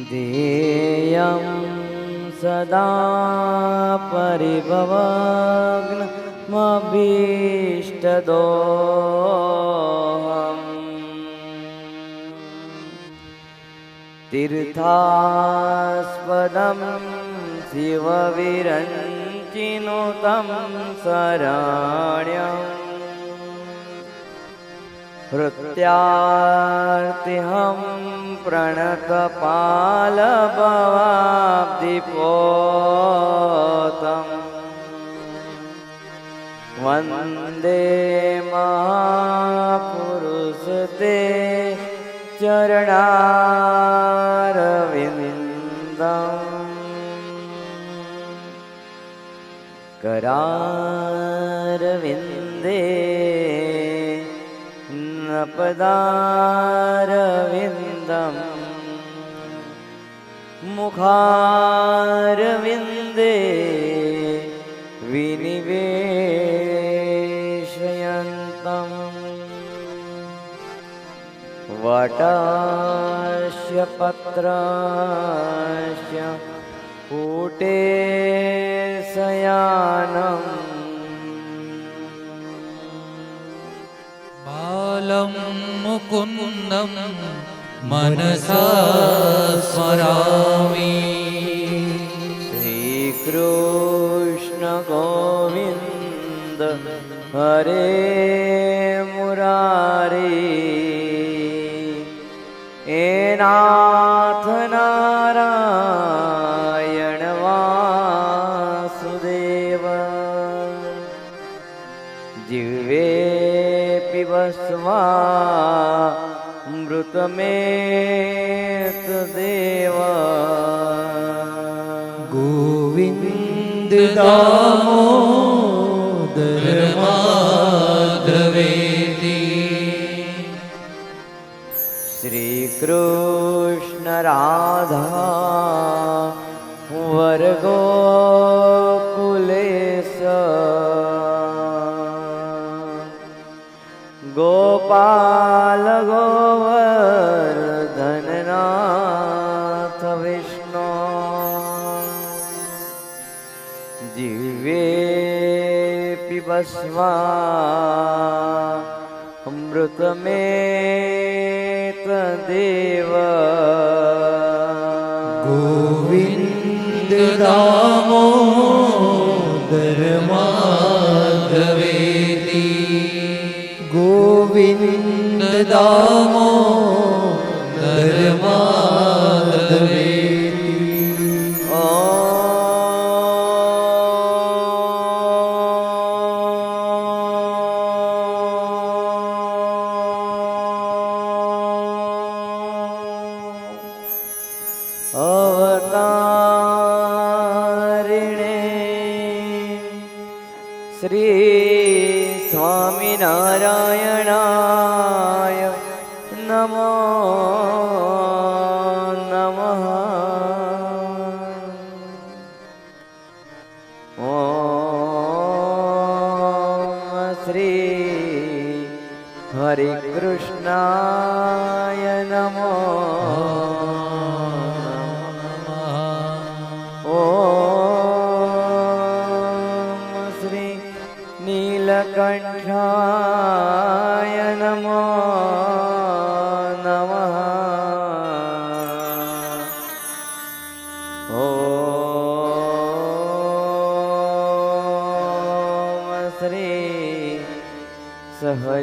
ध्येयं सदा परिभवग्नमभीष्टदोहम् तीर्थास्पदं शिवविरञ्चिनुतं शरण्यम् हृत्यार्तिहं प्रणतपालभवाब्धिपोतम् वन्दे महापुरुषते चरणारविन्दम् करारविन्दे पदारविन्दम् मुखारविन्दे विनिवेशयन्तम् वटस्य पत्रस्य कूटे शयानम् बालं मुकुन्दं मनसा स्मरामि श्रीकृष्ण गोविन्द हरे मुरारी हे नाथ नारायण वासुदेव जिह्वे पिबस्वा मृतमेतदेव गोविन्द दामोदर माधवेति श्रीकृष्ण राधा वरगोकुलेश गोपाल गोवर्धननाथ विष्णु जिह्वे पिबस्वा अमृतमेतदेव गोविन्द दामोदर माधवेति गोविन्द दामोदर माधवेति अवतारिणे श्री स्वामिनारायणाय नमो नमः। ॐ श्री हरिकृष्णाय नमो नीलकण्ठाय नमो नमः। ॐ श्री सहजानन्दाय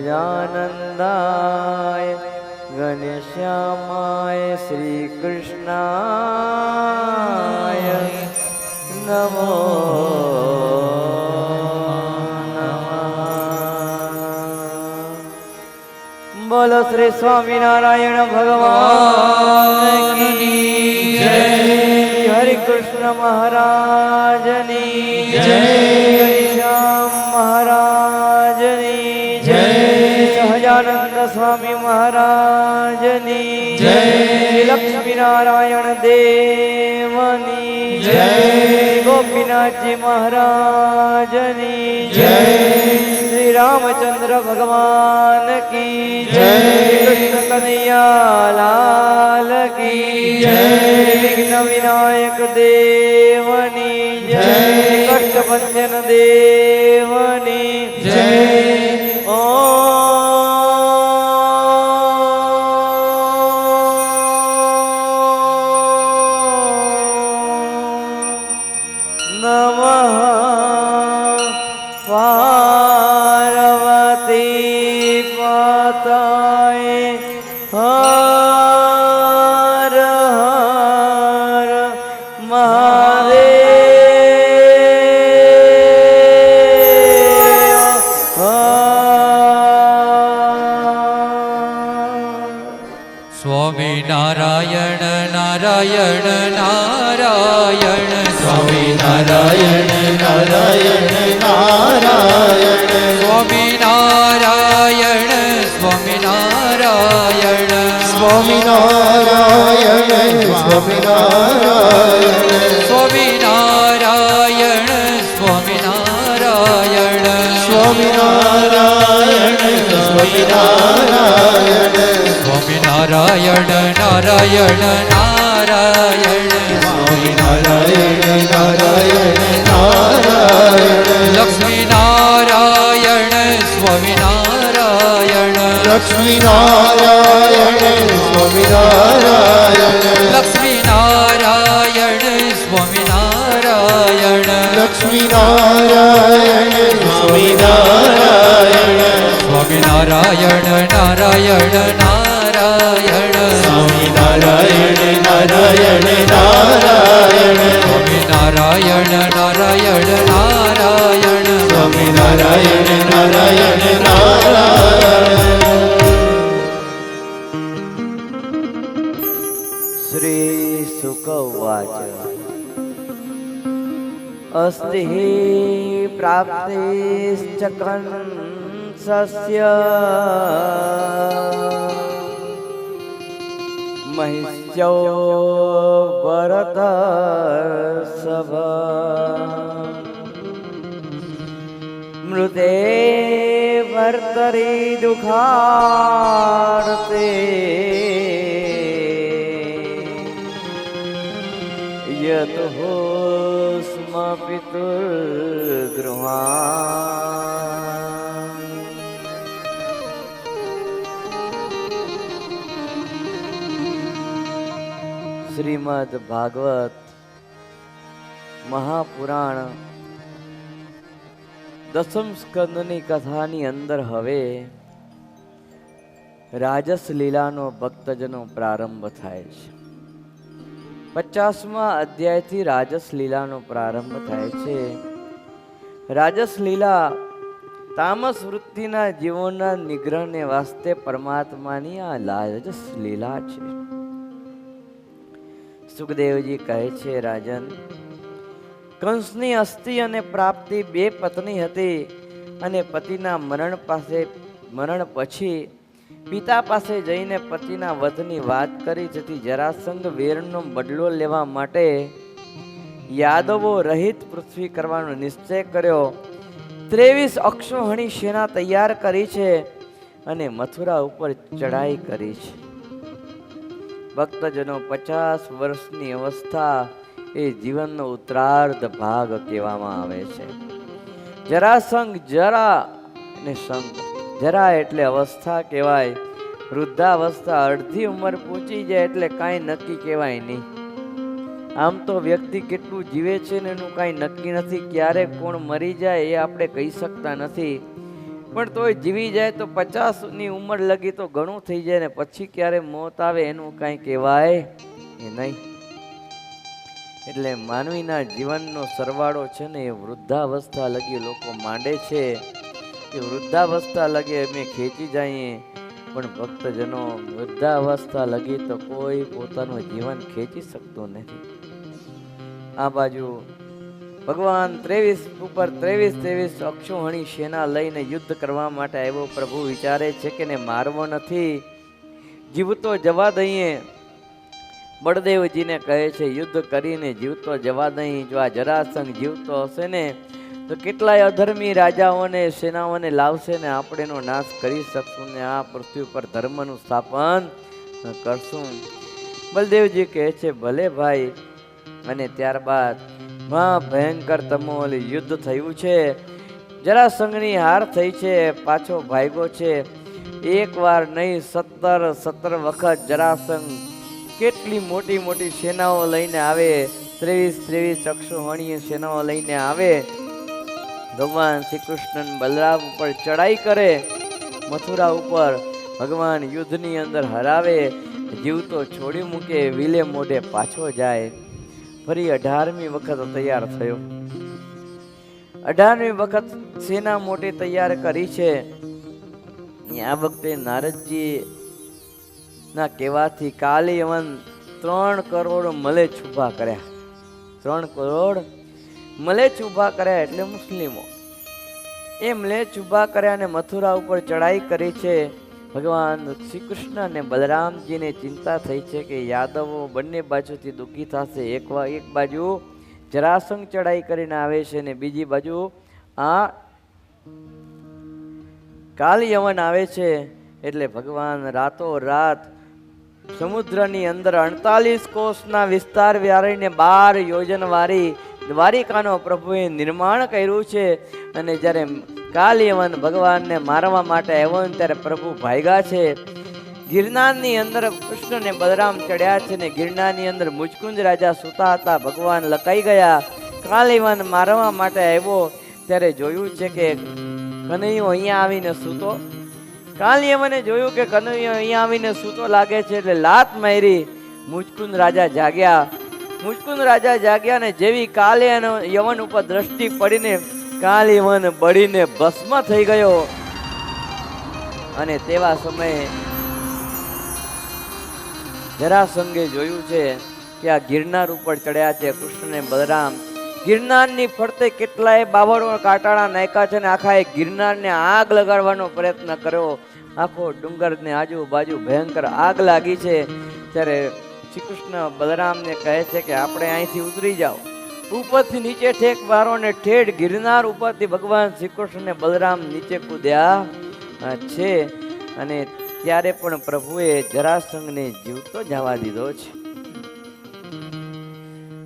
घनश्यामाय श्रीकृष्णाय नमो बोलो श्री स्वामीनारायण भगवान की जय। हरि कृष्ण महाराज की जय। श्याम महाराज की जय। सहजानंद स्वामी महाराज की जय। लक्ष्मी नारायण देव की जय। गोपीनाथ जी महाराज की जय। श्री रामचंद्र भगवान की जय। કનૈયા લાલ કી જય, વિઘ્ન વિનાયક દેવની જય, કષ્ટભંજન દેવની જય. સ્વામી નારાયણ નારાયણ નારાયણ, સ્વામી નારાયણ નારાયણ નારાયણ, સ્વામી નારાયણ સ્વામી નારાયણ, સ્વામી નારાયણ સ્વામી નારાયણ, સ્વામી નારાયણ સ્વામી નારાયણ, સ્વામી નારાયણ સ્વામી નારાયણ, સ્વામી નારાયણ નારાયણ નારાયણ, સ્વામી નારાયણ નારાયણ નારાયણ, લક્ષ્મી નારાયણ સ્વામી નારાયણ, લક્ષ્મી નારાયણ સ્વામી નારાયણ, લક્ષ્મી નારાયણ સ્વામી નારાયણ, લક્ષ્મી નારાયણ સ્વામી નારાયણ, સ્વામી નારાયણ નારાયણ નારાયણ, સ્વામી નારાયણ નારાયણ નારાયણ, સ્વામી નારાયણ નારાયણ નારાયણ, સ્વામી નારાયણ નારાયણ નારાયણ. શ્રી શુક ઉવાચ અસ્તિ પ્રાપ્તિશ્ચ કંસસ્ય મહિષ્યો ભરતર્ષભ મૃતે ભર્તરી દુઃખાર્તે યતો સ્મ પિતુર્ગૃહાન. શ્રીમદ ભાગવત મહાપુરાણ દસમ સ્કંદની કથાની અંદર હવે રાજસ લીલાનો ભક્તજનો પ્રારંભ થાય છે. 50મા અધ્યાયથી રાજસ લીલાનો પ્રારંભ થાય છે. રાજસ લીલા તામસ વૃત્તિના જીવોના નિગ્રહને વાસ્તે પરમાત્માની આ રાજસ લીલા છે. સુખદેવજી કહે છે, રાજન, કંસની અસ્થિ અને પ્રાપ્તિ બે પત્ની હતી અને પતિના મરણ પછી પિતા પાસે જઈને પતિના વધની વાત કરી, જેથી જરાસંઘ વેરનો બદલો લેવા માટે યાદવો રહિત પૃથ્વી કરવાનો નિશ્ચય કર્યો. 23 અક્ષોહણી સેના તૈયાર કરી છે અને મથુરા ઉપર ચડાઈ કરી છે. ભક્તજનો 50 વર્ષની અવસ્થા એ જીવનનો ઉત્તરાર્ધ ભાગ કહેવામાં આવે છે. જરાસંઘ જરા અને સંઘ, જરા એટલે અવસ્થા કહેવાય. વૃદ્ધાવસ્થા અડધી ઉંમર પહોંચી જાય એટલે કાંઈ નક્કી કહેવાય નહીં. આમ તો વ્યક્તિ કેટલું જીવે છે ને એનું કાંઈ નક્કી નથી. ક્યારે કોણ મરી જાય એ આપણે કહી શકતા નથી, પણ તોય જીવી જાય તો 50ની ઉંમર લગી તો ઘણું થઈ જાય ને પછી ક્યારે મોત આવે એનું કાંઈ કહેવાય એ નહીં. એટલે માનવીના જીવનનો સરવાળો છે ને એ વૃદ્ધાવસ્થા લગી લોકો માંડે છે. એ વૃદ્ધાવસ્થા લગે અમે ખેંચી જઈએ, પણ ભક્તજનો વૃદ્ધાવસ્થા લગી તો કોઈ પોતાનું જીવન ખેંચી શકતું નથી. આ બાજુ ભગવાન 23 ઉપર 23 અક્ષોહણી સેના લઈને યુદ્ધ કરવા માટે આવ્યો. પ્રભુ વિચારે છે કે ને મારવો નથી, જીવતો જવા દઈએ. બળદેવજીને કહે છે યુદ્ધ કરીને જીવતો જવા દઈએ. જો આ જરાસંઘ જીવતો હશે ને તો કેટલાય અધર્મી રાજાઓને સેનાઓને લાવશે ને આપણે એનો નાશ કરી શકશું ને આ પૃથ્વી પર ધર્મનું સ્થાપન કરશું. બલદેવજી કહે છે ભલે ભાઈ. અને ત્યારબાદ ભયંકર તમોલ યુદ્ધ થયું છે. જરાસંઘની હાર થઈ છે, પાછો ભાગ્યો છે. એક વાર નહીં 17 વખત જરાસંઘ કેટલી મોટી મોટી સેનાઓ લઈને આવે, 23 અક્ષોહણીય સેનાઓ લઈને આવે. ભગવાન શ્રી કૃષ્ણ બલરામ ઉપર ચડાઈ કરે, મથુરા ઉપર ભગવાન યુદ્ધની અંદર હરાવે, જીવતો છોડી મૂકે, વિલે મોઢે પાછો જાય. ફરી 18મી વખત તૈયાર થયો. 18મી વખત સેના મોટી તૈયાર કરી છે. આ વખતે નારદજી ના કહેવાથી કાલી યવન 3 કરોડ મલેચ્છ ઊભા કર્યા. 3 કરોડ મલેચ્છ ઊભા કર્યા એટલે મુસ્લિમો. એ મલેચ્છ ઊભા કર્યા અને મથુરા ઉપર ચડાઈ કરી છે. ભગવાન શ્રી કૃષ્ણ અને બલરામજીને ચિંતા થઈ છે કે યાદવો બંને બાજુથી દુઃખી થશે. એક બાજુ જરાસંઘ ચડાઈ કરીને આવે છે ને બીજી બાજુ આ કાલ યવન આવે છે. એટલે ભગવાન રાતોરાત સમુદ્રની અંદર 48 કોષના વિસ્તાર વાળીને 12 યોજન વાળી દ્વારિકાનો પ્રભુએ નિર્માણ કર્યું છે. અને જ્યારે કાલયવન ભગવાનને મારવા માટે આવ્યો ને ત્યારે પ્રભુ ભાગ્યા છે. ગિરનારની અંદર કૃષ્ણ ને બલરામ ચડ્યા છે ને ગિરનારની અંદર મુચકુંદ રાજા સૂતા હતા. ભગવાન લકાઈ ગયા. કાલયવન મારવા માટે આવ્યો ત્યારે જોયું છે કે કનૈયો અહીંયા આવીને સૂતો. કાલયવને જોયું કે કનૈયો અહીંયા આવીને સૂતો લાગે છે એટલે લાત મારી. મુચકુંદ રાજા જાગ્યા. મુચકુંદ રાજા જાગ્યા ને જેવી કાલયવન ઉપર દ્રષ્ટિ પડીને કાલયવન બળીને ભસ્મ થઈ ગયો. અને તેવા સમયે જરાસંઘે જોયું છે કે આ ગિરનાર ઉપર ચડ્યા છે કૃષ્ણ ને બલરામ. ગિરનારની ફરતે કેટલાય બાવળો કાંટાળા નાખ્યા છે ને આખા એ ગિરનારને આગ લગાડવાનો પ્રયત્ન કર્યો. આખો ડુંગરને આજુબાજુ ભયંકર આગ લાગી છે. ત્યારે શ્રી કૃષ્ણ બલરામને કહે છે કે આપણે અહીંથી ઉતરી જાઓ. ઉપરથી નીચે ઠેક મારો ને ઠેઠ ગિરનાર ઉપરથી ભગવાન શ્રી કૃષ્ણ ને બલરામ નીચે કૂદ્યા છે. અને ત્યારે પણ પ્રભુએ જરાસંઘને જીવતો જવા દીધો છે.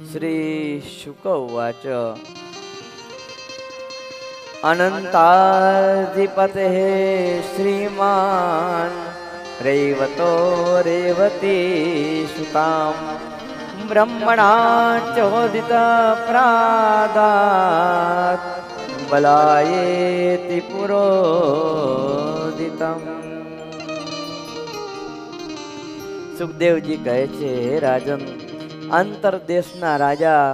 શ્રી શુક ઉવાચ અનંતાધિપતે શ્રીમાન રૈવતો રેવતી સુતામ બ્રહ્મણા ચોદિત પ્રાદાત બલાયેતિ પુરોદિતમ. સુખદેવજી કહે છે હે રાજન, આંતરદેશના રાજા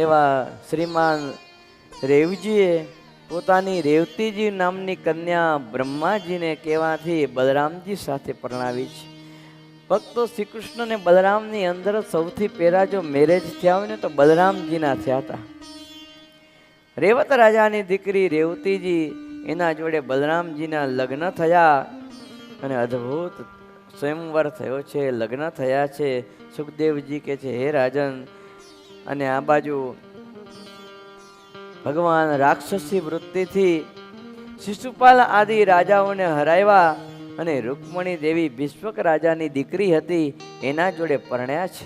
એવા શ્રીમાન રેવજીએ પોતાની રેવતીજી નામની કન્યા બ્રહ્માજીને કહેવાથી બલરામજી સાથે પરણાવી છે. ભક્તો શ્રી કૃષ્ણ ને બલરામની અંદર સૌથી પહેલા જો મેરેજ થયા હોય ને તો બલરામજીના થયા હતા. રેવત રાજાની દીકરી રેવતીજી એના જોડે બલરામજીના લગ્ન થયા અને અદ્ભુત સ્વયંવર થયો છે, લગ્ન થયા છે. સુખદેવજી કે છે હે રાજન, અને આ બાજુ ભગવાન રાક્ષસી વૃત્તિથી શિશુપાલ આદિ રાજાઓને હરાવ્યા અને રૂકમણી દેવી ભીષ્મક રાજાની દીકરી હતી એના જોડે પરણ્યા છે.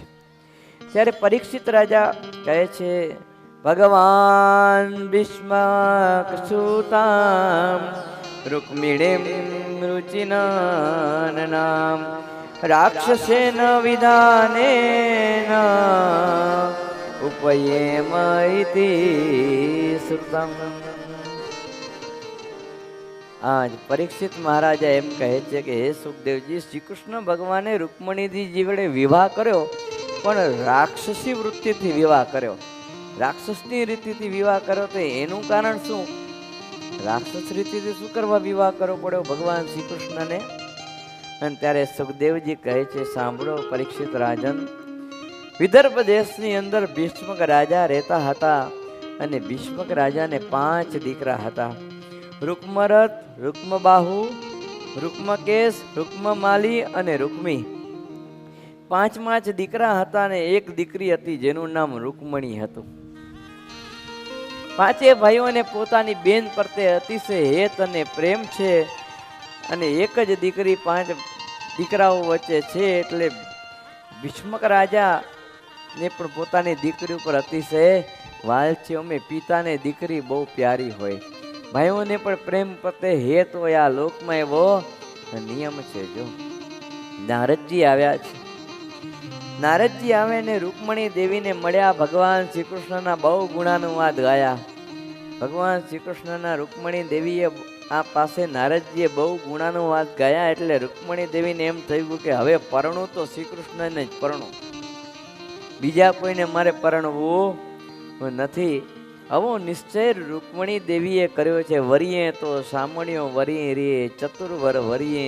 ત્યારે પરીક્ષિત રાજા કહે છે ભગવાન ભીષ્મક સુતામ રૂકમિણીમ રુચિના નામ રાક્ષસેન વિધાનેન ઉપયેમ ઇતિ સુતમ. આજ પરીક્ષિત મહારાજા એમ કહે છે કે હે સુખદેવજી, શ્રી કૃષ્ણ ભગવાને રૂકમણીજી જોડે વિવાહ કર્યો પણ રાક્ષસી વૃત્તિથી વિવાહ કર્યો. રાક્ષસની રીતિથી વિવાહ કર્યો તો એનું કારણ શું? રાક્ષસ રીતિથી શું કરવા વિવાહ કરવો પડ્યો ભગવાન શ્રી કૃષ્ણને? અને ત્યારે સુખદેવજી કહે છે સાંભળો પરીક્ષિત રાજન, વિદર્ભ દેશની અંદર ભીષ્મક રાજા રહેતા હતા અને ભીષ્મક રાજાને 5 દીકરા હતા. રૂકમરથ, રૂકમબાહુ, રૂકમકેશ, રૂકમમાલી અને રૂકમી. 5 દીકરા હતા અને એક દીકરી હતી જેનું નામ રૂકમણી હતું. પાંચે ભાઈઓને પોતાની બેન પ્રત્યે અતિશય હેત અને પ્રેમ છે અને એક જ દીકરી પાંચ દીકરાઓ વચ્ચે છે એટલે ભીષ્મક રાજા ને પણ પોતાની દીકરી ઉપર અતિશય વાલ છે. અમે પિતાને દીકરી બહુ પ્યારી હોય, ભાઈઓને પણ પ્રેમ પ્રત્યે હેત હોય. આ લોકમાં એવો નિયમ છે. જો નારદજી આવ્યા છે, નારદજી આવે ને રૂકમણી દેવીને મળ્યા. ભગવાન શ્રી કૃષ્ણના બહુ ગુણાનુવાદ ગાયા. ભગવાન શ્રી કૃષ્ણના રૂકમણી દેવીએ આ પાસે નારદજીએ બહુ ગુણાનુવાદ ગાયા એટલે રૂકમણી દેવીને એમ થયું કે હવે પરણું તો શ્રી કૃષ્ણને જ પરણું, બીજા કોઈને મારે પરણવું નથી. આવો નિશ્ચય રૂકમણી દેવીએ કર્યો છે. વરીએ તો સામણ્યો વરી રે ચતુર્વર વરીએ,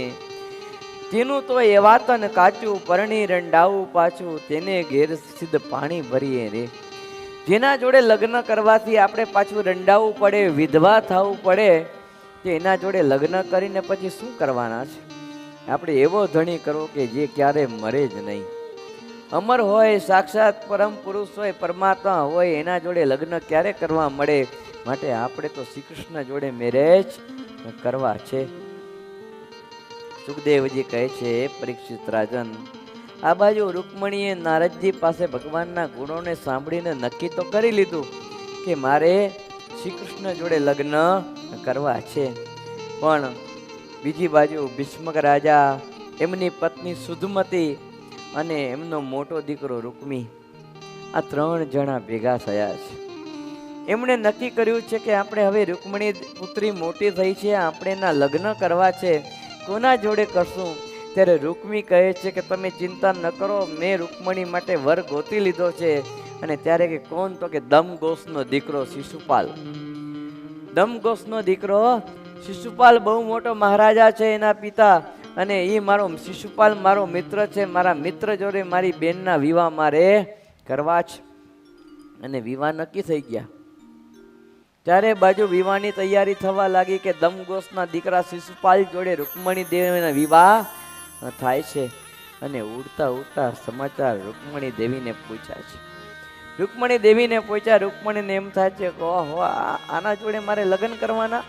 તેનું તો એ વાતન કાચું પરણી રંડાવું પાછું, તેને ઘેર સિદ્ધ પાણી ભરીએ રે. જેના જોડે લગ્ન કરવાથી આપણે પાછું રંડાવવું પડે, વિધવા થવું પડે, તો એના જોડે લગ્ન કરીને પછી શું કરવાના છે? આપણે એવો ધણી કરવો કે જે ક્યારે મરે જ નહીં, અમર હોય, સાક્ષાત પરમ પુરુષ હોય, પરમાત્મા હોય, એના જોડે લગ્ન ક્યારે કરવા મળે? માટે આપણે તો શ્રી કૃષ્ણ જોડે મેરેજ કરવા છે. સુખદેવજી કહે છે, પરીક્ષિત રાજન, આ બાજુ રૂકમણીએ નારદજી પાસે ભગવાનના ગુણોને સાંભળીને નક્કી તો કરી લીધું કે મારે શ્રી કૃષ્ણ જોડે લગ્ન કરવા છે. પણ બીજી બાજુ ભીષ્મક રાજા, એમની પત્ની સુધમતી અને એમનો મોટો દીકરો રૂકમી, આ 3 જણા ભેગા થયા છે. એમણે નક્કી કર્યું છે કે આપણે હવે રૂકમણી પુત્રી મોટી થઈ છે, આપણે એના લગ્ન કરવા છે, કોના જોડે કરશું? ત્યારે રૂકમી કહે છે કે તમે ચિંતા ન કરો, મેં રૂકમણી માટે વર ગોતી લીધો છે. અને ત્યારે કે કોણ? તો કે દમઘોષનો દીકરો શિશુપાલ. દમઘોષનો દીકરો શિશુપાલ બહુ મોટો મહારાજા છે, એના પિતા. અને એ મારો શિશુપાલ મારો મિત્ર છે, મારા મિત્ર જોડે મારી બેનના વિવાહ મારે કરવા છે. અને વિવાહ નક્કી થઈ ગયા. ત્યારે બાજુ વિવાહની તૈયારી થવા લાગી કે દમઘોષના દીકરા શિશુપાલ જોડે રૂકમણી દેવીના વિવાહ થાય છે. અને ઉડતા ઉડતા સમાચાર રૂકમણી દેવીને પૂછ્યા છે. રૂકમણી દેવીને પૂછ્યા, રૂકમણીને એમ થાય છે કે ઓહો, આના જોડે મારે લગ્ન કરવાના?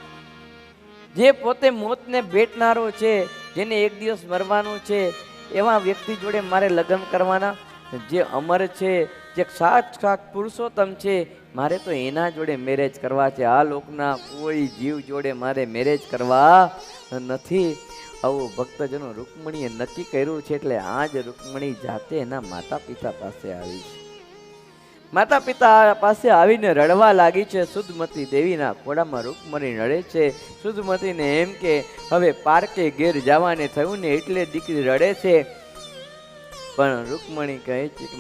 જે પોતે મોતને ભેટનારો છે, જેને એક દિવસ મરવાનું છે, એવા વ્યક્તિ જોડે મારે લગ્ન કરવાના? જે અમર છે, જે સાક્ષાત પુરુષોત્તમ છે, મારે તો એના જોડે મેરેજ કરવા છે. આ લોકના કોઈ જીવ જોડે મારે મેરેજ કરવા નથી. આવું ભક્તજનો રૂકમણીએ નક્કી કર્યું છે. એટલે આજ રૂકમણી જાતે એના માતા પિતા પાસે આવી છે. માતા પિતા પાસે આવીને રડવા લાગી છે. સુધમતી દેવીના ખોડામાં રૂકમણી રડે છે. સુધમતીને એમ કે હવે પારકે ઘેર જવાને થયું ને એટલે દીકરી રડે છે. પણ રૂકમણી કહે છે કે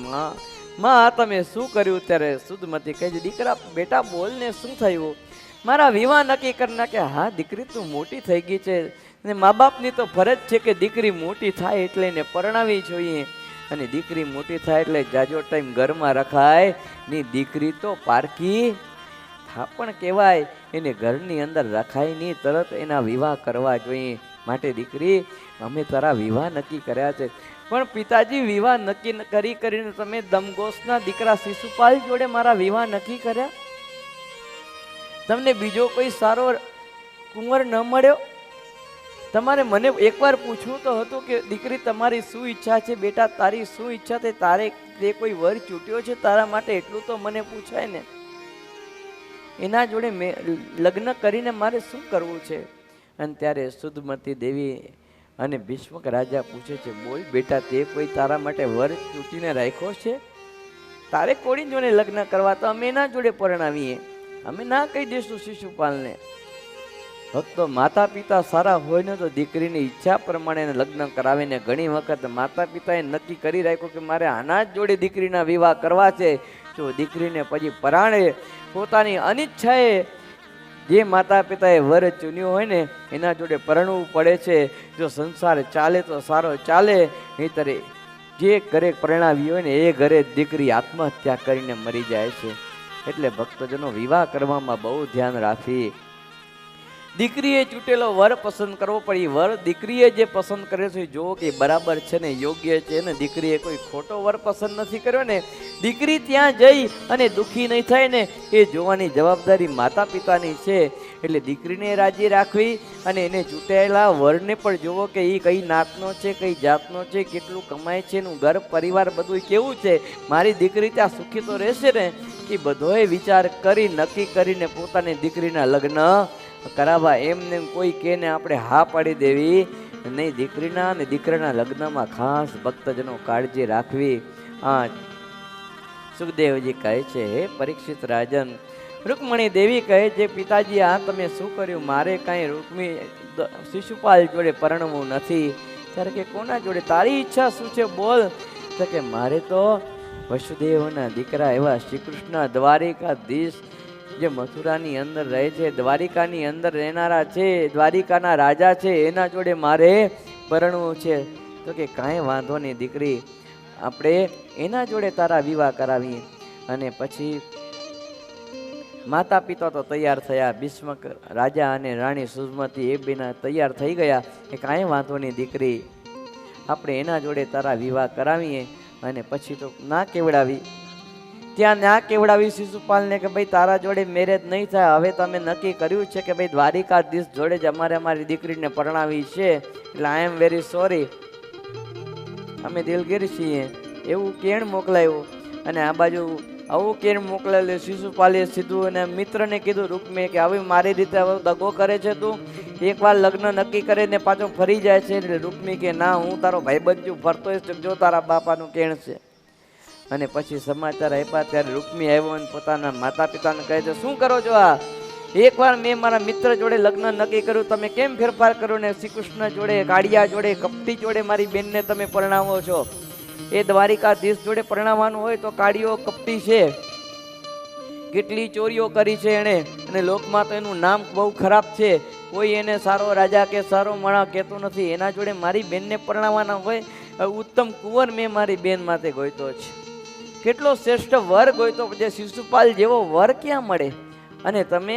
માં તમે શું કર્યું? ત્યારે સુધમતી કહે છે, દીકરા બેટા બોલ ને, શું થયું? મારા વિવાહ નક્કી કરી નાખે. હા દીકરી તું મોટી થઈ ગઈ છે અને મા બાપની તો ફરજ છે કે દીકરી મોટી થાય એટલે એને પરણાવી જોઈએ. અને દીકરી મોટી થાય એટલે જાજો ટાઈમ ઘરમાં રખાય ની. દીકરી તો પારકી થાપણ કહેવાય, એને ઘરની અંદર રખાય નહીં, તરત એના વિવાહ કરવા જોઈએ. માટે દીકરી અમે તારા વિવાહ નક્કી કર્યા છે. પણ પિતાજી વિવાહ નક્કી કરીને તમે દમઘોષના દીકરા શિશુપાલ જોડે મારા વિવાહ નક્કી કર્યા? તમને બીજો કોઈ સારો કુંવર ન મળ્યો? તમારે મને એકવાર પૂછવું તો હતું કે દીકરી તમારી શું ઈચ્છા છે? બેટા તારી શું ઈચ્છા છે? તારે તે કોઈ વર ચૂંટ્યો છે તારા માટે? એટલું તો મને પૂછાય ને. એના જોડે લગ્ન કરીને મારે શું કરવું છે? અને ત્યારે સુધમતી દેવી અને ભીષ્મક રાજા પૂછે છે, બોલ બેટા તે કોઈ તારા માટે વર ચૂંટીને રાખ્યો છે? તારે કોની જોડે લગ્ન કરવા? તો અમે એના જોડે પરણાવીએ, અમે ના કહી દઈશું શિશુપાલને. ભક્તો, માતા પિતા સારા હોય ને તો દીકરીની ઈચ્છા પ્રમાણે લગ્ન કરાવીને ઘણી વખત માતા પિતાએ નક્કી કરી રાખ્યું કે મારે આના જ જોડે દીકરીના વિવાહ કરવા છે. તો દીકરીને પછી પરાણે પોતાની અનિચ્છાએ જે માતા પિતાએ વર ચૂન્યું હોય ને એના જોડે પરણવું પડે છે. જો સંસાર ચાલે તો સારો ચાલે, નહીંતર જે ઘરે પરણાવી હોય ને એ ઘરે દીકરી આત્મહત્યા કરીને મરી જાય છે. એટલે ભક્તજનો વિવાહ કરવામાં બહુ ધ્યાન રાખી. દીકરીએ ચૂંટેલો વર પસંદ કરવો પડે. વર દીકરીએ જે પસંદ કરે છે જોવો કે બરાબર છે ને, યોગ્ય છે ને. દીકરીએ કોઈ ખોટો વર પસંદ નથી કર્યો ને દીકરી ત્યાં જઈ અને દુઃખી નહીં થાય ને એ જોવાની જવાબદારી માતા પિતાની છે. એટલે દીકરીને રાજી રાખવી અને એને ચૂંટાયેલા વરને પણ જોવો કે એ કઈ નાતનો છે, કઈ જાતનો છે, કેટલું કમાય છે, એનું ઘર પરિવાર બધું કેવું છે, મારી દીકરી ત્યાં સુખી તો રહેશે ને. એ બધોય વિચાર કરી નક્કી કરીને પોતાની દીકરીના લગ્ન કરાવવા. એમને કોઈ કેને આપણે હા પાડી દેવી નહીં. દીકરીના અને દીકરાના લગ્નમાં ખાસ ભક્તજનો કાળજી રાખવી. હા, સુખદેવજી કહે છે, હે પરીક્ષિત રાજન, રૂકમણી દેવી કહે છે, પિતાજી આ તમે શું કર્યું? મારે કાંઈ રૂકમી શિશુપાલ જોડે પરણવું નથી. ત્યારે કે કોના જોડે? તારી ઈચ્છા શું છે બોલ. તો કે મારે તો વસુદેવના દીકરા એવા શ્રી કૃષ્ણ દ્વારિકાધીશ જે મથુરાની અંદર રહે છે, દ્વારિકાની અંદર રહેનારા છે, દ્વારિકાના રાજા છે, એના જોડે મારે પરણવું છે. તો કે કાંઈ વાંધો નહીં દીકરી, આપણે એના જોડે તારા વિવાહ કરાવીએ. અને પછી માતા પિતા તો તૈયાર થયા. ભીષ્મ રાજા અને રાણી સુમતિ એ બેના તૈયાર થઈ ગયા કે કાંઈ વાંધો નહીં દીકરી, આપણે એના જોડે તારા વિવાહ કરાવીએ. અને પછી તો ના કેવડાવી. ત્યાં ના કેવડાવી શિશુપાલને કે ભાઈ તારા જોડે મેરેજ નહીં થાય. હવે તમે નક્કી કર્યું છે કે ભાઈ દ્વારિકાધીશ જોડે જ અમારે અમારી દીકરીને પરણાવી છે. એટલે આઈ એમ વેરી સોરી, અમે દિલગીર છીએ. એવું કેણ મોકલાયું. અને આ બાજુ આવું કેણ મોકલાયેલું. શિશુપાલે સીધું અને મિત્રને કીધું રૂકમે કે હવે મારી રીતે હવે દગો કરે છે તું. એકવાર લગ્ન નક્કી કરીને પાછો ફરી જાય છે. એટલે રૂકમી કે ના, હું તારો ભાઈબંધ છું, ફરતો જો તારા બાપાનું કેણ છે. અને પછી સમાચાર આપ્યા ત્યારે રૂકમી આવ્યો અને પોતાના માતા પિતાને કહે છે, શું કરો છો આ? એકવાર મેં મારા મિત્ર જોડે લગ્ન નક્કી કર્યું, તમે કેમ ફેરફાર કર્યો ને શ્રી કૃષ્ણ જોડે, કાળિયા જોડે, કપટી જોડે મારી બેનને તમે પરણાવો છો? એ દ્વારિકાધીશ જોડે પરણાવવાનું હોય તો કાળિયો કપટી છે, કેટલી ચોરીઓ કરી છે એણે, અને લોકમાં તો એનું નામ બહુ ખરાબ છે. કોઈ એને સારો રાજા કે સારો મણા કહેતો નથી. એના જોડે મારી બેનને પરણાવવાના હોય. ઉત્તમ કુંવર મેં મારી બેન માટે ગોઈતો છે. કેટલો શ્રેષ્ઠ વર ગોઈતો, જે શિશુપાલ જેવો વર ક્યાં મળે? અને તમે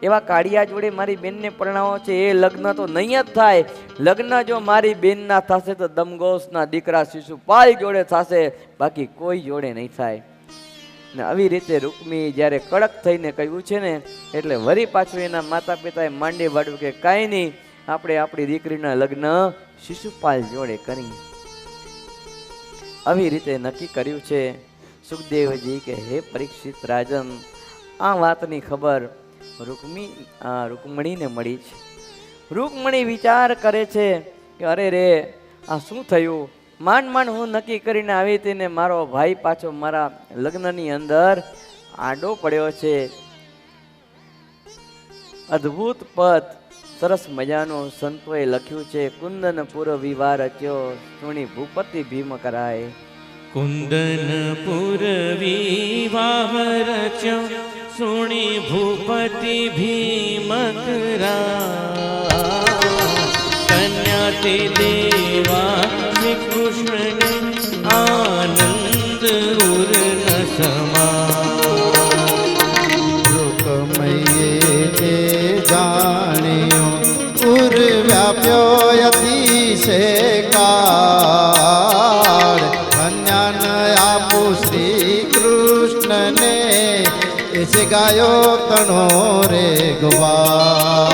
એવા કાળિયા જોડે મારી બેનને પરણાવો છે. એ લગ્ન તો નહીં જ થાય. લગ્ન જો મારી બેનના થશે તો દમઘોષના દીકરા શિશુપાલ જોડે થશે, બાકી કોઈ જોડે નહીં થાય. ને આવી રીતે રૂકમી જ્યારે કડક થઈને કહ્યું છે ને, એટલે વળી પાછું એના માતા પિતાએ માંડી વાળ્યું કે કાંઈ નહીં, આપણે આપણી દીકરીના લગ્ન શિશુપાલ જોડે કરી. આવી રીતે નક્કી કર્યું છે. સુખદેવજી કે હે પરીક્ષિત રાજન, આ વાતની ખબર રૂકમણીને મળી છે. રૂકમણી વિચાર કરે છે કે અરે રે, આ શું થયું? માંડ માંડ હું નક્કી કરીને આવી હતી ને મારો ભાઈ પાછો મારા લગ્નની અંદર આડો પડ્યો છે. અદ્ભુત પદ સરસ મજાનું સંતોએ લખ્યું છે. કુંદનપુર વિવાહ રચ્યો, સુણી ભૂપતિ ભીમ કરાય. કુંદનપુર વિવાહ રચ્યો, સુણી ભૂપતિ ભીમ કરાય. કન્યા તે દેવા શ્રી કૃષ્ણ આનંદ ઉર ન સમા. રૂકમયે તે જાણ્યો ઉર વ્યાપ્યો અતિશે કાળ. કન્યાન આપો શ્રી કૃષ્ણને, એસે ગાયો તણો રે ગવા.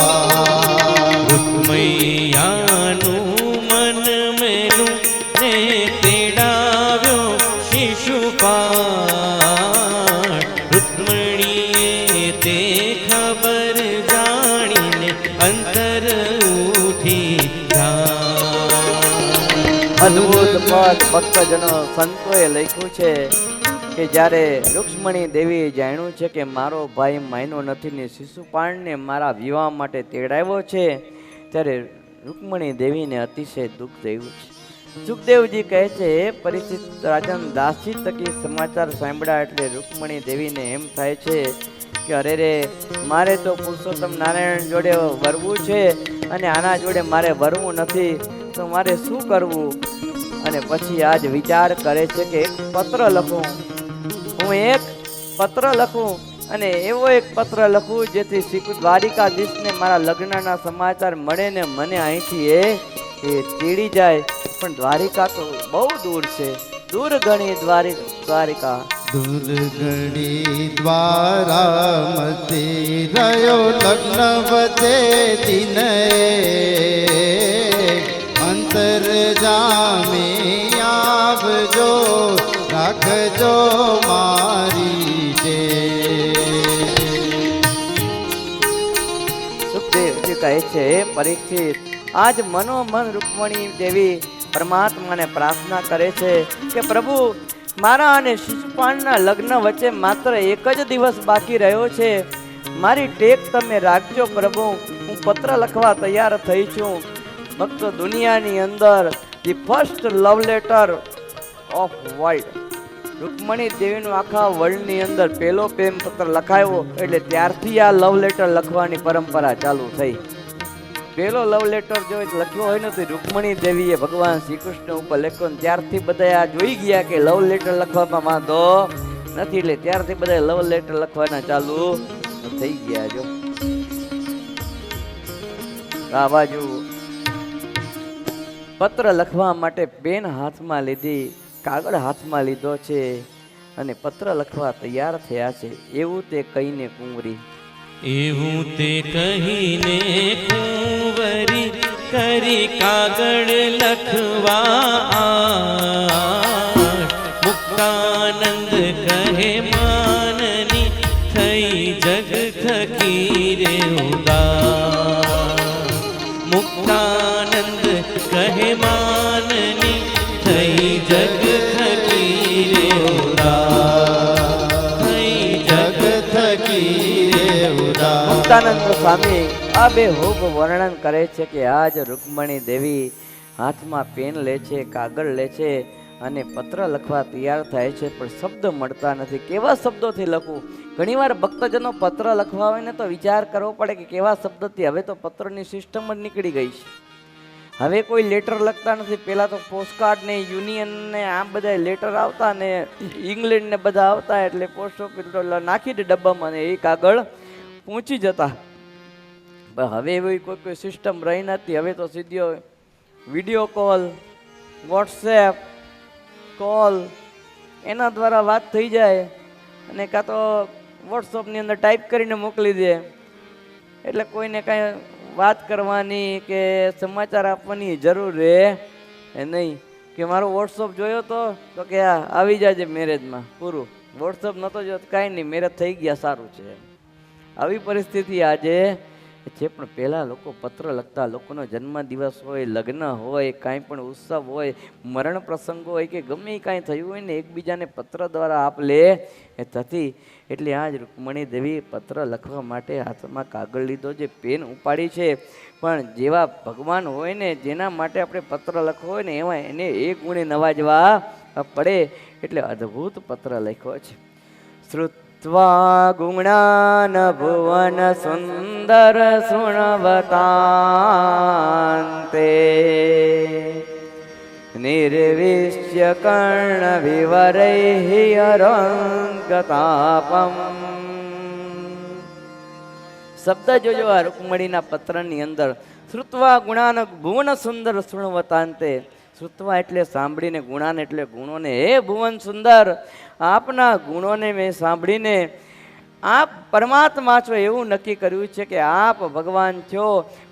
રૂકમૈયાનું મન મેલું ને તેડાવ્યો શિશુપાળ. રૂકમણીએ તે ખબર જાણીને અંતર ઉઠી જાય. અદ્ભુત પદ ભક્તજનો સંતોએ લખ્યું છે કે જ્યારે રૂક્ષ્મણી દેવીએ જાણ્યું છે કે મારો ભાઈ માયનો નથી ને શિશુપાળને મારા વિવાહ માટે તેડાવ્યો છે, ત્યારે રૂક્ષ્મણી દેવીને અતિશય દુઃખ થયું છે. સુખદેવજી કહે છે, હે પરિચિત રાજન, દાસી થકી સમાચાર સાંભળ્યા એટલે રૂક્ષ્મણી દેવીને એમ થાય છે કે અરે રે, મારે તો પુરુષોત્તમ નારાયણ જોડે વરવું છે અને આના જોડે મારે વરવું નથી, તો મારે શું કરવું? અને પછી આજ વિચાર કરે છે કે એક પત્ર લખું, હું એક પત્ર લખું અને એવો એક પત્ર લખું જેથી શ્રી દ્વારિકાધીશને મારા લગ્નના સમાચાર મળે ને મને અહીંથી એ તેડી જાય. પણ દ્વારિકા તો બહુ દૂર છે, દૂર ઘણી દ્વારિકા દુર્ગડી દ્વારા મતી રહ્યો લગ્ન વચે દિને અંતર જામી આવજો રાખજો મારી જે સુખદેવજી કહે છે, પરીક્ષિત આજ મનોમન રૂકમણી દેવી પરમાત્માને પ્રાર્થના કરે છે કે પ્રભુ, મારા અને શિશુપાળના લગ્ન વચ્ચે માત્ર એક જ દિવસ બાકી રહ્યો છે. મારી ટેક તમે રાખજો પ્રભુ. હું પત્ર લખવા તૈયાર થઈ છું. ભક્તો, દુનિયાની અંદર the first love letter of world, Rukmini દેવીનું આખા વર્લ્ડની અંદર પહેલો પ્રેમ પત્ર લખાયો એટલે ત્યારથી આ લવ લેટર લખવાની પરંપરા ચાલુ થઈ. પહેલો લવ લેટર જો લખ્યો હોય ને તો રૂકમણી દેવીએ ભગવાન શ્રી કૃષ્ણ ઉપર લખ્યો, ત્યારથી બધા આ જોઈ ગયા કે લવ લેટર લખવામાં વાંધો નથી, એટલે ત્યારથી બધા લવ લેટર લખવાના ચાલુ થઈ ગયા. જો આ બાજુ પત્ર લખવા માટે પેન હાથમાં લીધી, કાગળ હાથમાં લીધો છે અને પત્ર લખવા તૈયાર થયા છે. એવું તે કહીને કુંવરી એવું તે કહીને કુંવરી કરી કાગળ લખવા. મુક્તાનંદ કહે માનની થઈ જગ થકી રે ઉદાસ. મુક્તાનંદ કહે માનની થઈ જગ થકી રે ઉદાસ. થઈ જગ થકી રે ઉદાસ. મુક્તાનંદ સ્વામી આ બે ખૂબ વર્ણન કરે છે કે આજ રૂકમણી દેવી હાથમાં પેન લે છે, કાગળ લે છે અને પત્ર લખવા તૈયાર થાય છે, પણ શબ્દ મળતા નથી. કેવા શબ્દોથી લખવું? ઘણીવાર ભક્તજનો પત્ર લખવા હોય ને તો વિચાર કરવો પડે કે કેવા શબ્દથી. હવે તો પત્રની સિસ્ટમ જ નીકળી ગઈ છે. હવે કોઈ લેટર લખતા નથી. પહેલાં તો પોસ્ટકાર્ડ ને યુનિયન ને આ બધા લેટર આવતા ને ઇંગ્લેન્ડ ને બધા આવતા, એટલે પોસ્ટ ઓફિસ નાખી દે ડબ્બામાં ને એ કાગળ પહોંચી જતા. હવે એવી કોઈ સિસ્ટમ રહી નથી. હવે તો સીધો વિડીયો કોલ, વોટ્સએપ કોલ એના દ્વારા વાત થઈ જાય, અને કાં તો વોટ્સઅપની અંદર ટાઈપ કરીને મોકલી દે. એટલે કોઈને કાંઈ વાત કરવાની કે સમાચાર આપવાની જરૂર રહે નહીં. કે મારો વોટ્સઅપ જોયો તો કે આવી જાજે મેરેજમાં, પૂરું. વોટ્સઅપ નહોતો જોયો કાંઈ નહીં, મેરેજ થઈ ગયા, સારું છે. આવી પરિસ્થિતિ આજે છે. પણ પહેલાં લોકો પત્ર લખતા. લોકોનો જન્મદિવસ હોય, લગ્ન હોય, કાંઈ પણ ઉત્સવ હોય, મરણ પ્રસંગો હોય કે ગમે કાંઈ થયું હોય ને એકબીજાને પત્ર દ્વારા આપ લે એ થતી. એટલે આ જ રૂકમણી દેવી પત્ર લખવા માટે હાથમાં કાગળ લીધો છે, પેન ઉપાડી છે. પણ જેવા ભગવાન હોય ને જેના માટે આપણે પત્ર લખવો હોય ને એમાં એને એક ગુણે નવાજવા પડે. એટલે અદ્ભુત પત્ર લખ્યો છે. શ્રુત્વા ગુણાન ભુવન સુંદર સુણવતાંતે નિર્વિશ્ય કર્ણ વિવરૈ અરંગતાપમ. શબ્દ જોજો આ રૂકમણીના પત્રની અંદર. શ્રુત્વા ગુણાન ભુવન સુંદર સુણવતાંતે. શ્રુત્વા એટલે સાંભળીને, ગુણાન એટલે ગુણોને. હે ભુવન સુંદર, આપના ગુણોને મેં સાંભળીને આપ પરમાત્મા છો એવું નક્કી કર્યું છે કે આપ ભગવાન છો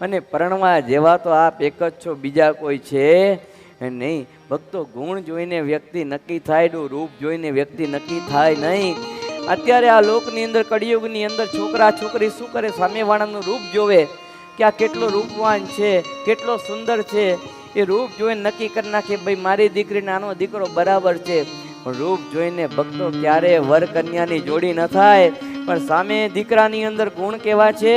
અને પરણવા જેવા તો આપ એક જ છો, બીજા કોઈ છે નહીં. ભક્તો, ગુણ જોઈને વ્યક્તિ નક્કી થાય, રૂપ જોઈને વ્યક્તિ નક્કી થાય નહીં. અત્યારે આ લોકની અંદર, કળિયુગની અંદર છોકરા છોકરી શું કરે? સામેવાળાનું રૂપ જોવે કે આ કેટલો રૂપવાન છે, કેટલો સુંદર છે. એ રૂપ જોઈને નક્કી કરી નાખે ભાઈ મારી દીકરી નાનો દીકરો બરાબર છે. રૂપ જોઈને ભક્તો ક્યારે વર કન્યાની જોડી ન થાય. પણ સામે દીકરાની અંદર ગુણ કેવા છે,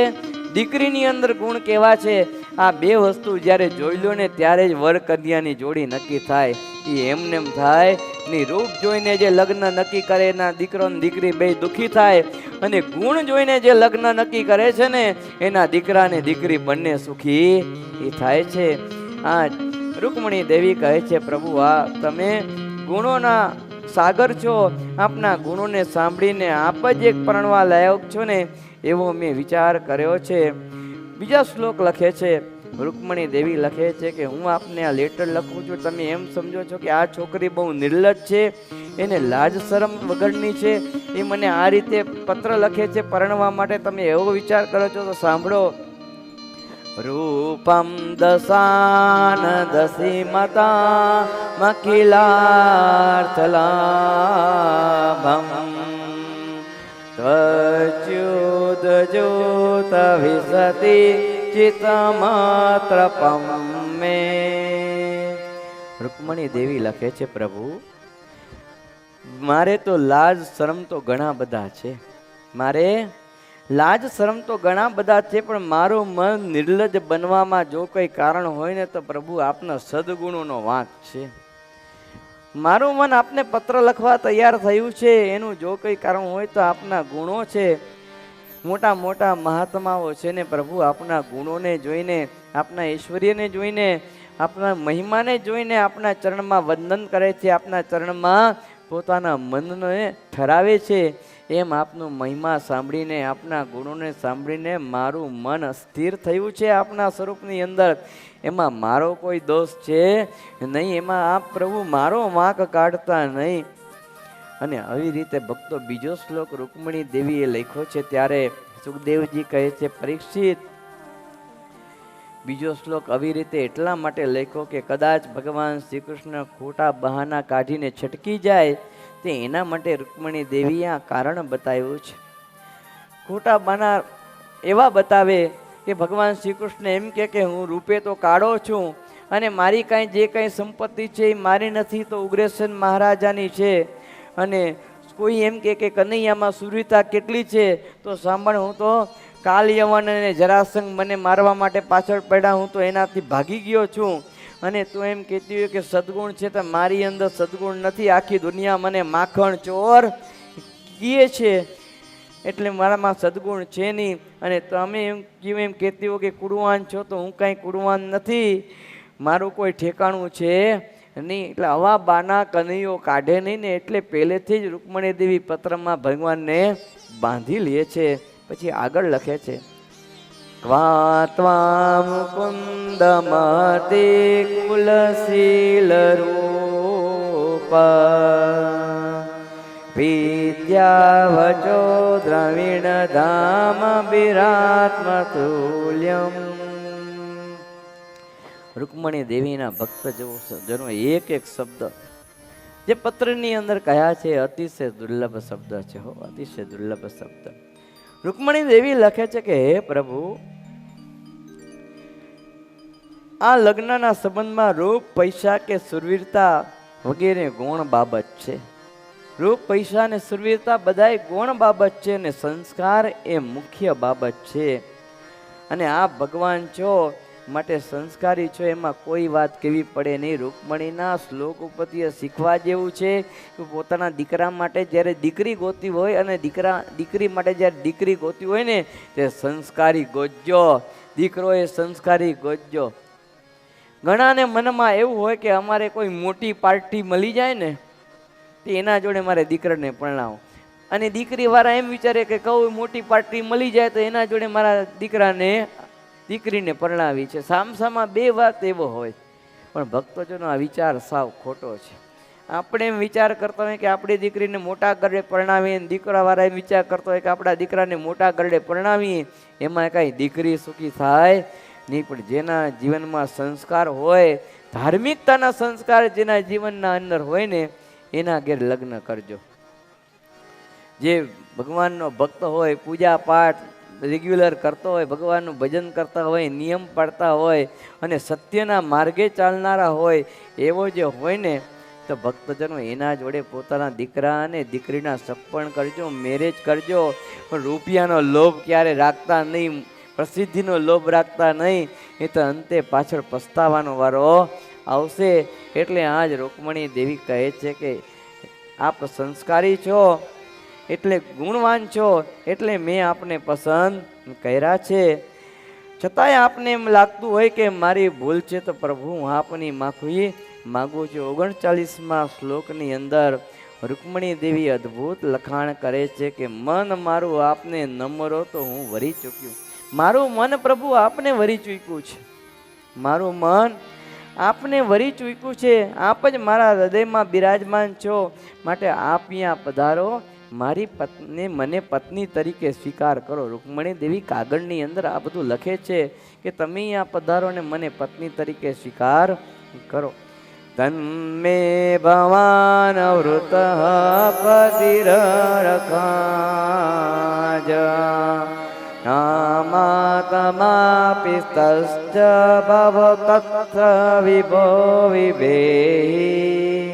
દીકરીની અંદર ગુણ કેવા છે, આ બે વસ્તુ જ્યારે જોઈ લો ને ત્યારે જ વર કન્યાની જોડી નક્કી થાય. એ એમને એમ થાય ની. રૂપ જોઈને જે લગ્ન નક્કી કરે એના દીકરો ને દીકરી બે દુઃખી થાય, અને ગુણ જોઈને જે લગ્ન નક્કી કરે છે ને એના દીકરા ને દીકરી બંને સુખી એ થાય છે. આ રૂકમણી દેવી કહે છે, પ્રભુ આ તમે ગુણોના સાગર છો, આપના ગુણોને સાંભળીને આપ જ એક પરણવા લાયક છો ને એવો મેં વિચાર કર્યો છે. બીજા શ્લોક લખે છે, રૂકમણી દેવી લખે છે કે હું આપને આ લેટર લખું છું, તમે એમ સમજો છો કે આ છોકરી બહુ નિર્લજ છે એને લાજ શરમ વગરની છે, એ મને આ રીતે પત્ર લખે છે પરણવા માટે. તમે એવો વિચાર કરો છો તો સાંભળો. રૂપમ દશાન દસીમતા મખિલાર્થલાભમ ત્વચ્યુત જ્યોત વિસતિ ચિત્તમાત્ર પમ્મે. રૂકમણી દેવી લખે છે, પ્રભુ મારે તો લાજ શરમ તો ઘણા બધા છે, મારે લાજ શરમ તો ઘણા બધા છે, પણ મારું મન નિર્લજ બનવામાં જો કોઈ કારણ હોય ને તો પ્રભુ આપના સદગુણોનો વાંક છે. મારું મન આપને પત્ર લખવા તૈયાર થયું છે, એનું જો કોઈ કારણ હોય તો આપના ગુણો છે. મોટા મોટા મહાત્માઓ છે ને પ્રભુ આપના ગુણોને જોઈને, આપના ઐશ્વર્યને જોઈને, આપના મહિમાને જોઈને આપના ચરણમાં વંદન કરે છે, આપના ચરણમાં પોતાના મનને ઠરાવે છે. એમ આપનું મહિમા સાંભળીને, આપના ગુણોને સાંભળીને મારું મન સ્થિર થયું છે આપના સ્વરૂપની અંદર. એમાં મારો કોઈ દોષ છે નહીં, એમાં આપ પ્રભુ મારો વાંક કાઢતા નહીં. અને આવી રીતે ભક્તો બીજો શ્લોક રૂકમણી દેવીએ લખ્યો છે. ત્યારે સુખદેવજી કહે છે, પરીક્ષિત બીજો શ્લોક આવી રીતે એટલા માટે લખ્યો કે કદાચ ભગવાન શ્રી કૃષ્ણ ખોટા બહાના કાઢીને છટકી જાય તે એના માટે રૂકમણી દેવીએ આ કારણ બતાવ્યું છે. ખોટા બહાના એવા બતાવે કે ભગવાન શ્રી કૃષ્ણ એમ કે હું રૂપે તો કાળો છું અને મારી કાંઈ જે કાંઈ સંપત્તિ છે એ મારી નથી, તો ઉગ્રસેન મહારાજાની છે. અને કોઈ એમ કે કનૈયામાં સુરવીરતા કેટલી છે, તો સાંભળ હું તો કાલ યવન અને જરાસંઘ મને મારવા માટે પાછળ પડ્યા, હું તો એનાથી ભાગી ગયો છું. અને તું એમ કહેતી હોય કે સદગુણ છે, તો મારી અંદર સદગુણ નથી, આખી દુનિયા મને માખણ ચોર કહે છે, એટલે મારામાં સદગુણ છે નહીં. અને તમે એમ કહેતી હો કે કુડવાન છો, તો હું કાંઈ કુડવાન નથી, મારું કોઈ ઠેકાણું છે નહીં. એટલે આવા બાના કનૈયો કાઢે નહીં ને, એટલે પહેલેથી જ રૂકમણી દેવી પત્રમાં ભગવાનને બાંધી લે છે. પછી આગળ લખે છે, ક્વા મુકુંદમતે કુલશીલ રૂપ વિદ્યાવચો દ્રવિણ ધામ બિરાત્મ તુલ્યમ. રૂકમણી દેવીના ભક્તજનો એક એક શબ્દ જે પત્રની અંદર કહ્યા છે અતિશય દુર્લભ શબ્દ છે, હો અતિશય દુર્લભ શબ્દ. રૂકમણી દેવી લખે છે કે હે પ્રભુ, આ લગ્નના સંબંધમાં રૂપ, પૈસા કે સુરવીરતા વગેરે ગૌણ બાબત છે. રૂપ, પૈસા અને સુરવીરતા બધાય ગૌણ બાબત છે અને સંસ્કાર એ મુખ્ય બાબત છે. અને આ ભગવાન છો માટે સંસ્કારી છો, એમાં કોઈ વાત કેવી પડે નહીં. રૂકમણીના શ્લોક ઉપરથી શીખવા જેવું છે કે પોતાના દીકરા માટે જ્યારે દીકરી ગોતી હોય અને દીકરી માટે જ્યારે દીકરી ગોતી હોય ને તે સંસ્કારી ગોતજો, દીકરો એ સંસ્કારી ગોતજો. ઘણાને મનમાં એવું હોય કે અમારે કોઈ મોટી પાર્ટી મળી જાય ને તો એના જોડે મારે દીકરાને પરણાવો, અને દીકરી વાળા એમ વિચારે કે કહું મોટી પાર્ટી મળી જાય તો એના જોડે મારા દીકરીને પરણાવી છે. સામસામા બે વાત એવો હોય, પણ ભક્તોજનો આ વિચાર સાવ ખોટો છે. આપણે એમ વિચાર કરતા હોય કે આપણી દીકરીને મોટા ગરડે પરણાવીએ, દીકરાવાળા એમ વિચાર કરતો હોય કે આપણા દીકરાને મોટા ગરડે પરણાવીએ, એમાં કાંઈ દીકરી સુખી થાય નહીં. પણ જેના જીવનમાં સંસ્કાર હોય, ધાર્મિકતાના સંસ્કાર જેના જીવનના અંદર હોય ને એના ઘેર લગ્ન કરજો. જે ભગવાનનો ભક્ત હોય, પૂજા પાઠ રેગ્યુલર કરતો હોય, ભગવાનનું ભજન કરતા હોય, નિયમ પાડતા હોય અને સત્યના માર્ગે ચાલનારા હોય, એવો જે હોય ને તો ભક્તજનો એના જોડે પોતાના દીકરા અને દીકરીના સપણ કરજો, મેરેજ કરજો. પણ રૂપિયાનો લોભ ક્યારે રાખતા નહીં, પ્રસિદ્ધિનો લોભ રાખતા નહીં, એ તો અંતે પાછળ પસ્તાવાનો વારો આવશે. એટલે આજ રૂકમણી દેવી કહે છે કે આપ સંસ્કારી છો, એટલે ગુણવાન છો, એટલે મેં આપને પસંદ કર્યા છે. છતાંય આપને એમ લાગતું હોય કે મારી ભૂલ છે તો પ્રભુ હું આપની માફી માગું છું. 39મા શ્લોકની અંદર રૂકમણી દેવી અદ્ભુત લખાણ કરે છે કે મન મારું આપને નમરો તો હું વરી ચૂક્યું. મારું મન પ્રભુ આપને વરી ચૂક્યું છે. મારું મન આપને વરી ચૂક્યું છે, આપ જ મારા હૃદયમાં બિરાજમાન છો, માટે આપ અહીંયા પધારો, મારી પત્ની મને પત્ની તરીકે સ્વીકાર કરો. રૂકમણી દેવી કાગળની અંદર આ બધું લખે છે કે તમે અહીંયા પધારો ને મને પત્ની તરીકે સ્વીકાર કરો. તન્મે ભવાન વૃત પતિરખાજ નામાતમાપિસ્તશ્ચ ભવ તત્ર વિભો વિભેહી.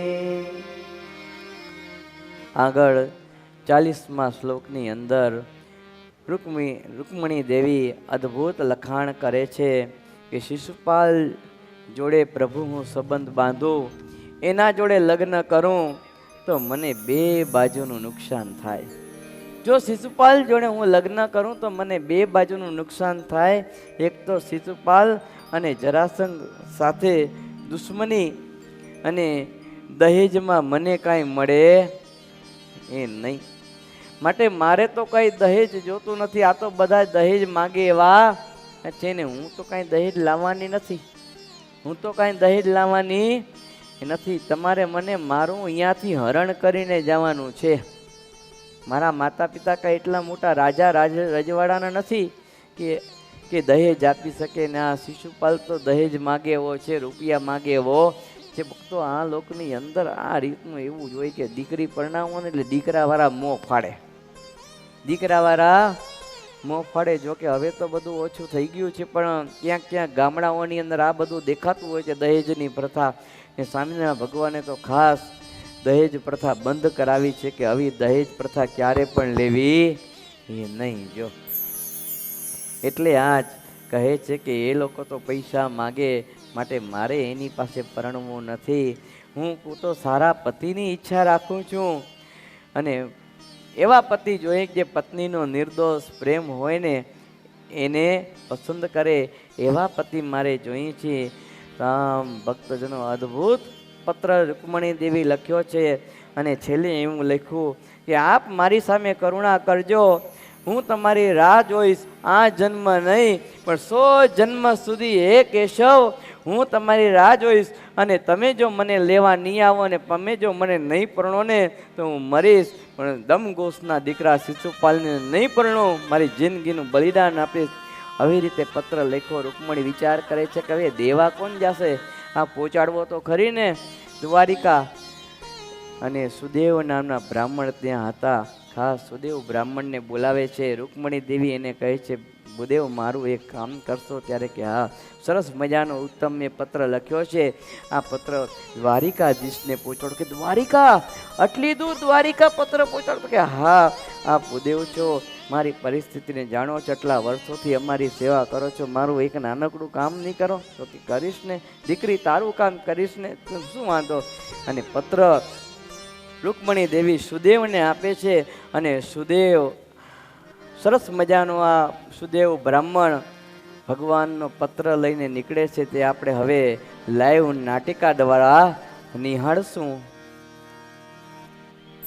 આગળ 40મા શ્લોકની અંદર રૂકમણી દેવી અદ્ભુત લખાણ કરે છે કે શિશુપાલ જોડે પ્રભુ હું સંબંધ બાંધું, એના જોડે લગ્ન કરું તો મને બે બાજુનું નુકસાન થાય. જો શિશુપાલ જોડે હું લગ્ન કરું તો મને બે બાજુનું નુકસાન થાય. એક તો શિશુપાલ અને જરાસંઘ સાથે દુશ્મની, અને દહેજમાં મને કાંઈ મળે એ નહીં. માટે મારે તો કાંઈ દહેજ જોતું નથી. આ તો બધા દહેજ માગે એવા છે ને હું તો કાંઈ દહેજ લાવવાની નથી. હું તો કાંઈ દહેજ લાવવાની નથી. તમારે મને મારું અહીંયાથી હરણ કરીને જવાનું છે. મારા માતા પિતા કાંઈ એટલા મોટા રાજા રજવાડાના નથી કે દહેજ આપી શકે ને. આ શિશુપાલ તો દહેજ માગે એવો છે, રૂપિયા માગે એવો છે. ભક્તો આ લોકની અંદર આ રીતનું એવું જ હોય કે દીકરી પરણાવો ને એટલે દીકરાવાળા મોં ફાડે, દીકરાવાળા મોં ફાડે. જો કે હવે તો બધું ઓછું થઈ ગયું છે, પણ ક્યાંક ક્યાંક ગામડાઓની અંદર આ બધું દેખાતું હોય છે, દહેજની પ્રથા. ને સ્વામિનારાયણ ભગવાને તો ખાસ દહેજ પ્રથા બંધ કરાવી છે કે આવી દહેજ પ્રથા ક્યારે પણ લેવી એ નહીં. જો એટલે આજ કહે છે કે એ લોકો તો પૈસા માગે, માટે મારે એની પાસે પરણવું નથી. હું તો સારા પતિની ઈચ્છા રાખું છું, અને એવા પતિ જોઈએ જે પત્નીનો નિર્દોષ પ્રેમ હોય ને એને પસંદ કરે એવા પતિ મારે જોઈએ છે. રામ ભક્તજનો અદ્ભુત પત્ર રૂકમણી દેવી લખ્યો છે, અને છેલ્લે એવું લખ્યું કે આપ મારી સામે કરુણા કરજો, હું તમારી રાહ જોઈશ. આ જન્મ નહીં પણ 100 જન્મ સુધી હે કેશવ હું તમારી રાહ જોઈશ. અને તમે જો મને લેવા નહીં આવો ને તમે જો મને નહીં પરણો ને તો હું મરીશ, પણ દમઘોષના દીકરા શિશુપાલને નહીં પરણો, મારી જિંદગીનું બલિદાન આપીશ. આવી રીતે પત્ર લખ્યો. રૂકમણી વિચાર કરે છે કે હવે દેવા કોણ જશે, આ પહોંચાડવો તો ખરી ને દ્વારિકા. અને સુદેવ નામના બ્રાહ્મણ ત્યાં હતા. ખાસ સુદેવ બ્રાહ્મણને બોલાવે છે. રૂકમણી દેવી એને કહે છે ભૂદેવ મારું એક કામ કરશો? ત્યારે કે હા, સરસ મજાનો ઉત્તમ મેં પત્ર લખ્યો છે, આ પત્ર દ્વારિકાધીશને પહોંચાડો. કે દ્વારિકા, આટલી દૂર દ્વારિકા પત્ર પહોંચાડો? કે હા, આ ભૂદેવ છો, મારી પરિસ્થિતિને જાણો છો, આટલા વર્ષોથી અમારી સેવા કરો છો, મારું એક નાનકડું કામ નહીં કરો તો કરીશ ને દીકરી, તારું કામ કરીશ ને, શું વાંધો. અને પત્ર રૂકમણી દેવી સુદેવને આપે છે, અને સુદેવ સરસ મજાનો આ સુદેવ બ્રાહ્મણ ભગવાનનો પત્ર લઈને નીકળે છે. તે આપણે હવે લાઈવ નાટિકા દ્વારા નિહાળશું.